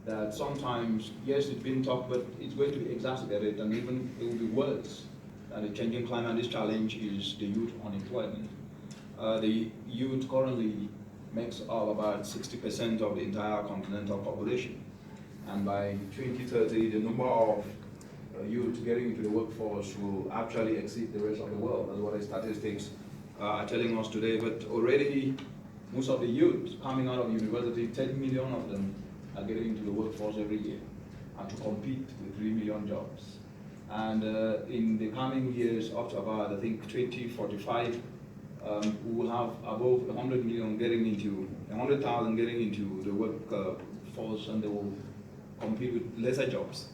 that sometimes, yes, it's been talked, but it's going to be exacerbated, and even it will be worse. The changing climate, this challenge is the youth unemployment. The youth currently makes up about 60% of the entire continental population. And by 2030, the number of youth getting into the workforce will actually exceed the rest of the world. That's what the statistics are telling us today. But already, most of the youth coming out of university, 10 million of them are getting into the workforce every year, and to compete with 3 million jobs. And in the coming years, up to about, I think, 2045, we will have above 100 million getting into, 100,000 getting into the workforce, and they will compete with lesser jobs.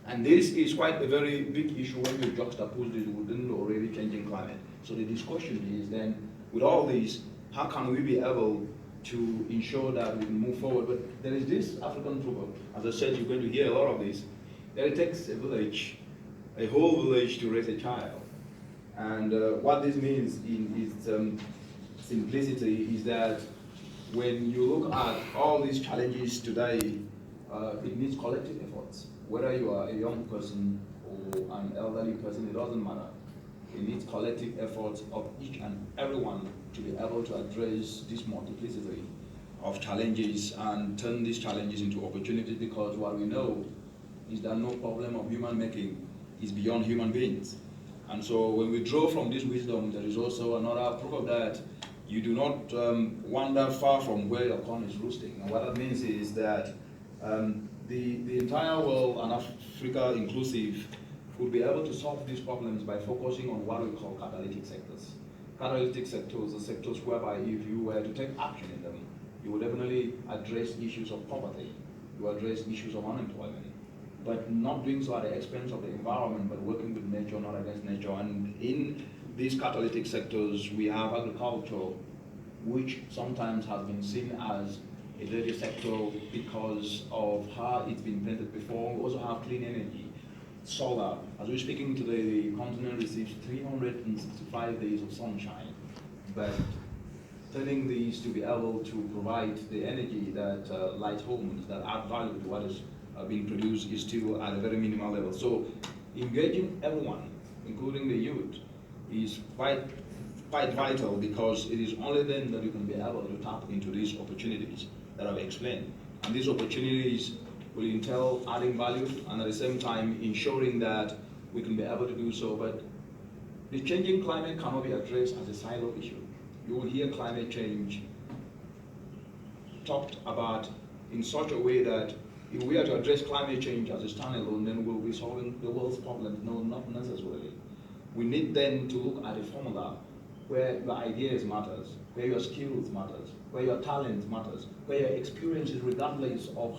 And this is quite a very big issue when you juxtapose this within the already changing climate. So the discussion is then, with all these, how can we be able to ensure that we can move forward? But there is this African proverb, as I said, you're going to hear a lot of this, that it takes a village, a whole village to raise a child. And what this means in its simplicity is that when you look at all these challenges today, it needs collective efforts. Whether you are a young person or an elderly person, it doesn't matter. It needs collective efforts of each and everyone to be able to address this multiplicity of challenges and turn these challenges into opportunities, because what we know is that no problem of human making is beyond human beings. And so when we draw from this wisdom, there is also another proof of that. You do not wander far from where your corn is roosting. And what that means is that the entire world, and Africa inclusive, would be able to solve these problems by focusing on what we call catalytic sectors. Catalytic sectors are sectors whereby if you were to take action in them, you would definitely address issues of poverty, you address issues of unemployment, but not doing so at the expense of the environment, but working with nature, not against nature. And in these catalytic sectors, we have agriculture, which sometimes has been seen as a dirty sector because of how it's been painted before. We also have clean energy, solar. As we're speaking today, the continent receives 365 days of sunshine, but turning these to be able to provide the energy that lights homes, that add value to what is being produced, is still at a very minimal level. So engaging everyone, including the youth, is quite vital, because it is only then that you can be able to tap into these opportunities that I've explained. And these opportunities will entail adding value and at the same time ensuring that we can be able to do so. But the changing climate cannot be addressed as a silo issue. You will hear climate change talked about in such a way that if we are to address climate change as a standalone, then we'll be solving the world's problems. No, not necessarily. We need then to look at a formula where your ideas matters, where your skills matters, where your talent matters, where your experiences, regardless of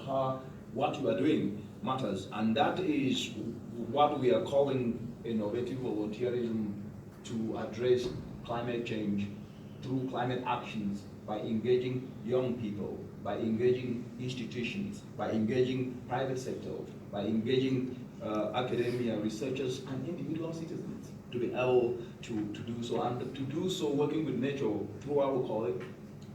what you are doing, matters. And that is what we are calling innovative volunteerism, to address climate change through climate actions by engaging young people, by engaging institutions, by engaging private sector, by engaging academia, researchers, and individual citizens to be able to do so, and to do so working with nature through what we call it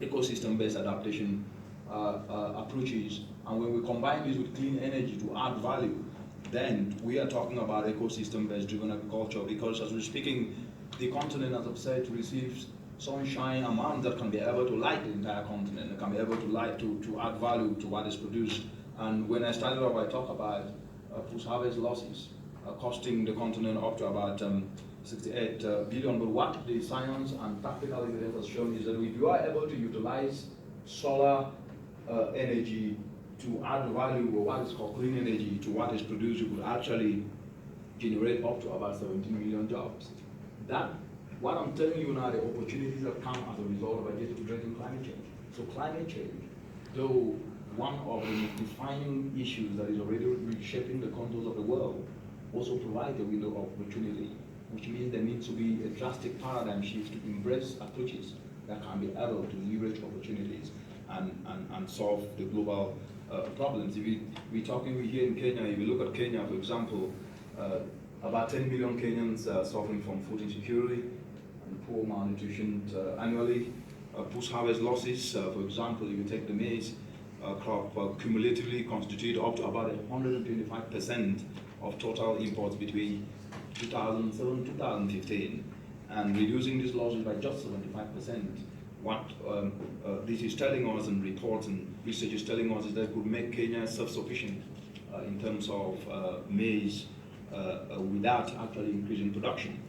ecosystem-based adaptation approaches. And when we combine this with clean energy to add value, then we are talking about ecosystem-based driven agriculture, because as we're speaking, the continent, as I've said, receives sunshine amounts that can be able to light the entire continent, it can be able to light, to add value to what is produced. And when I started off, I talked about post-harvest losses costing the continent up to about 68 billion. But what the science and practical evidence has shown is that if you are able to utilize solar energy to add value, or what is called clean energy, to what is produced, you could actually generate up to about 17 million jobs. That, what I'm telling you now, the opportunities that come as a result of addressing climate change. So climate change, though one of the defining issues that is already reshaping the contours of the world, also provides a window of opportunity, which means there needs to be a drastic paradigm shift to embrace approaches that can be able to leverage opportunities and solve the global problems. If we're talking here in Kenya, if you look at Kenya, for example, about 10 million Kenyans are suffering from food insecurity and poor malnutrition annually. Post-harvest losses, for example, if you take the maize, crop cumulatively constitute up to about 125% of total imports between 2007 and 2015, and reducing these losses by just 75%. What this is telling us, and reports and research is telling us, is that it could make Kenya self-sufficient in terms of maize without actually increasing production.